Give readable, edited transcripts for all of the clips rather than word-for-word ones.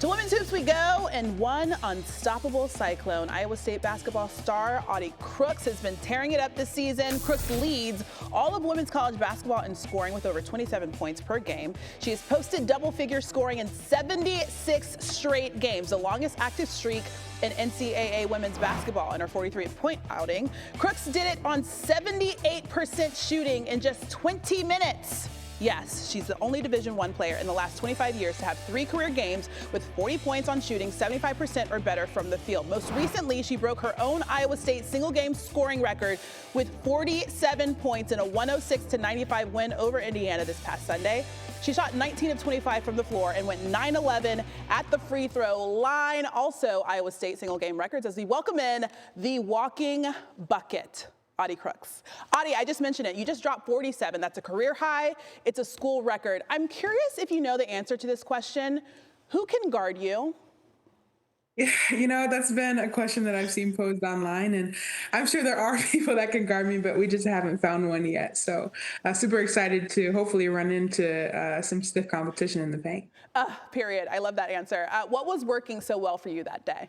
To women's hoops we go, and one unstoppable Cyclone. Iowa State basketball star Audi Crooks has been tearing it up this season. Crooks leads all of women's college basketball in scoring with over 27 points per game. She has posted double-figure scoring in 76 straight games, the longest active streak in NCAA women's basketball in her 43-point outing. Crooks did it on 78% shooting in just 20 minutes. Yes, she's the only Division I player in the last 25 years to have 3 career games with 40 points on shooting, 75% or better from the field. Most recently, she broke her own Iowa State single-game scoring record with 47 points in a 106-95 win over Indiana this past Sunday. She shot 19 of 25 from the floor and went 9-11 at the free throw line. Also, Iowa State single-game records as we welcome in the walking bucket, Audi Crooks. Audi, I just mentioned it. You just dropped 47. That's a career high. It's a school record. I'm curious if you know the answer to this question. Who can guard you? Yeah, that's been a question that I've seen posed online, and I'm sure there are people that can guard me, but we just haven't found one yet. So super excited to hopefully run into some stiff competition in the paint. Period. I love that answer. What was working so well for you that day?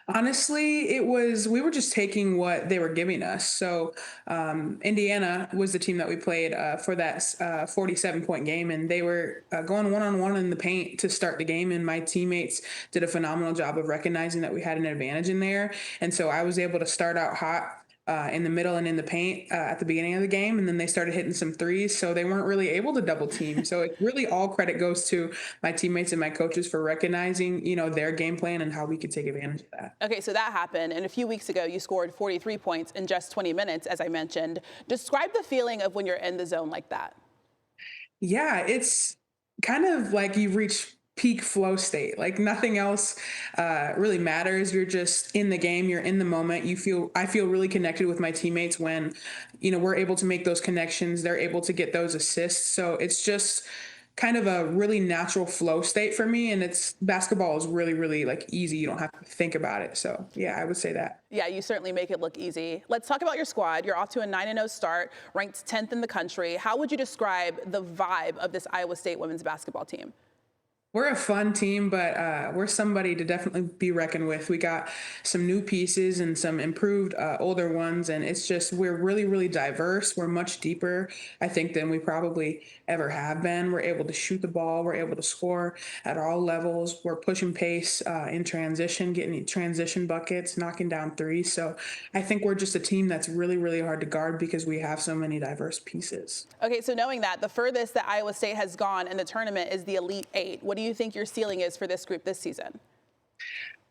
Honestly, we were just taking what they were giving us. So Indiana was the team that we played for that 47-point game, and they were going one-on-one in the paint to start the game, and my teammates did a phenomenal job of recognizing that we had an advantage in there. And so I was able to start out hot in the middle and in the paint at the beginning of the game, and then they started hitting some threes, so they weren't really able to double team. So it really all credit goes to my teammates and my coaches for recognizing, their game plan and how we could take advantage of that. Okay, so that happened, and a few weeks ago you scored 43 points in just 20 minutes, as I mentioned. Describe the feeling of when you're in the zone like that. Yeah, it's kind of like you reach peak flow state. Like nothing else really matters. You're just in the game. You're in the moment. I feel really connected with my teammates when, we're able to make those connections. They're able to get those assists. So it's just kind of a really natural flow state for me. And basketball is really, really like easy. You don't have to think about it. So yeah, I would say that. Yeah, you certainly make it look easy. Let's talk about your squad. You're off to a 9-0 start, ranked 10th in the country. How would you describe the vibe of this Iowa State women's basketball team? We're a fun team, but we're somebody to definitely be reckoned with. We got some new pieces and some improved older ones, and we're really, really diverse. We're much deeper, I think, than we probably ever have been. We're able to shoot the ball. We're able to score at all levels. We're pushing pace in transition, getting transition buckets, knocking down threes. So I think we're just a team that's really, really hard to guard because we have so many diverse pieces. Okay, so knowing that, the furthest that Iowa State has gone in the tournament is the Elite Eight. What do you think your ceiling is for this group this season?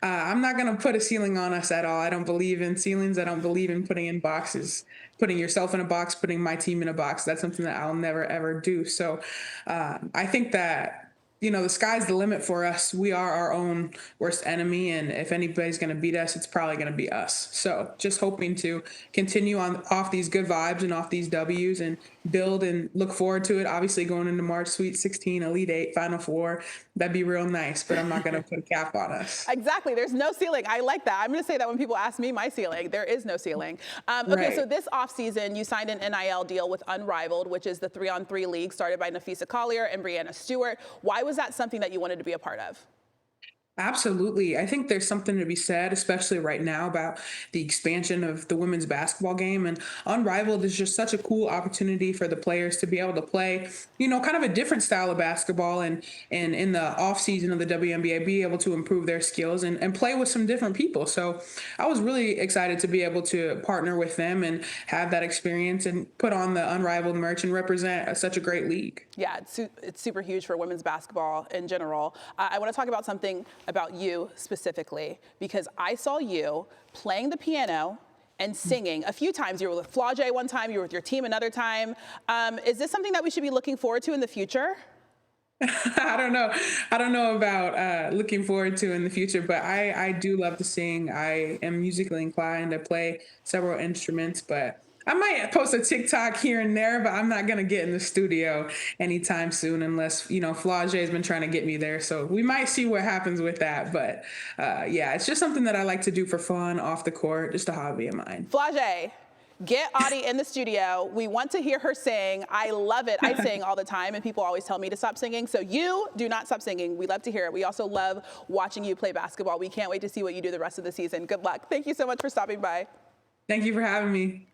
I'm not going to put a ceiling on us at all. I don't believe in ceilings. I don't believe in putting in boxes, putting yourself in a box, putting my team in a box. That's something that I'll never, ever do. So I think that, the sky's the limit for us. We are our own worst enemy. And if anybody's going to beat us, it's probably going to be us. So just hoping to continue off these good vibes and off these W's and build and look forward to it. Obviously going into March, Sweet 16, Elite 8, Final Four. That'd be real nice, but I'm not going to put a cap on us. Exactly. There's no ceiling. I like that. I'm going to say that when people ask me my ceiling, there is no ceiling. Okay, Right. So this offseason, you signed an NIL deal with Unrivaled, which is the 3-on-3 league started by Nafisa Collier and Brianna Stewart. Why was that something that you wanted to be a part of? Absolutely. I think there's something to be said, especially right now, about the expansion of the women's basketball game. And Unrivaled is just such a cool opportunity for the players to be able to play, kind of a different style of basketball and in the off season of the WNBA, be able to improve their skills and play with some different people. So I was really excited to be able to partner with them and have that experience and put on the Unrivaled merch and represent such a great league. Yeah, it's super huge for women's basketball in general. I want to talk about something about you specifically, because I saw you playing the piano and singing a few times. You were with Flau'jae one time, you were with your team another time. Is this something that we should be looking forward to in the future? I don't know. I don't know about looking forward to in the future, but I do love to sing. I am musically inclined. I play several instruments, but I might post a TikTok here and there, but I'm not going to get in the studio anytime soon unless, Flau'jae has been trying to get me there. So we might see what happens with that. But yeah, it's just something that I like to do for fun off the court, just a hobby of mine. Flau'jae, Get Audi in the studio. We want to hear her sing. I love it. I sing all the time, and people always tell me to stop singing. So you do not stop singing. We love to hear it. We also love watching you play basketball. We can't wait to see what you do the rest of the season. Good luck. Thank you so much for stopping by. Thank you for having me.